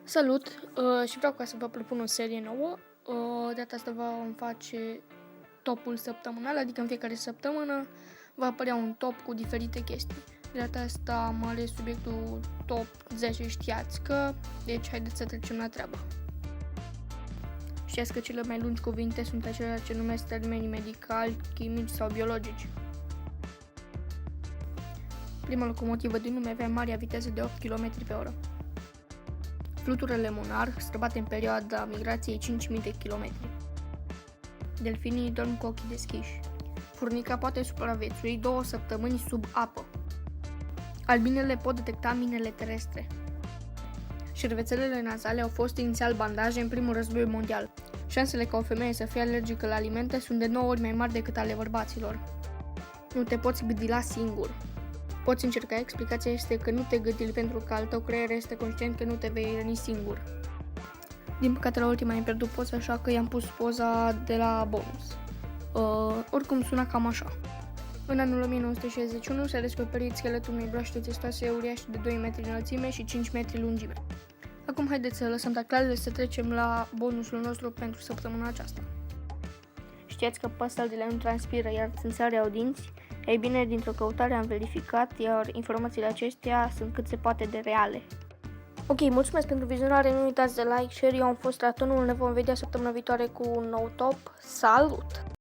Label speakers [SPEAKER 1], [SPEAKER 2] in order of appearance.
[SPEAKER 1] Salut! Și vreau ca să vă propun o serie nouă. De data asta vom face topul săptămânal, adică în fiecare săptămână va apărea un top cu diferite chestii. De data asta am ales subiectul top 10 știați că, deci haideți să trecem la treabă. Știați că cele mai lungi cuvinte sunt acelea ce numesc termeni medicali, chimici sau biologici. Prima locomotivă din lume avea marea viteză de 8 km/h. Fluturele Monarh străbate în perioada migrației 5.000 de km. Delfinii dorm cu ochii deschiși. Furnica poate supraviețui 2 săptămâni sub apă. Albinele pot detecta minele terestre. Șervețelele nazale au fost inițial bandaje în primul război mondial. Șansele ca o femeie să fie alergică la alimente sunt de 9 ori mai mari decât ale bărbaților. Nu te poți gâdila singur. Poți încerca, explicația este că nu te gândi pentru că al tău creier este conștient că nu te vei răni singur. Din păcate la ultima am pierdut poza, așa că i-am pus poza de la bonus. Oricum suna cam așa. În anul 1961 s-a descoperit scheletul unei broaște testoase uriașe de 2 metri înălțime și 5 metri lungime. Acum haideți să lăsăm taclalele să trecem la bonusul nostru pentru săptămâna aceasta. Știați că păsările nu transpiră, iar țânțarii au dinți? Ei bine, dintr-o căutare am verificat, iar informațiile acestea sunt cât se poate de reale. Ok, mulțumesc pentru vizionare, nu uitați de like, share, eu am fost Ratonul, ne vom vedea săptămâna viitoare cu un nou top. Salut!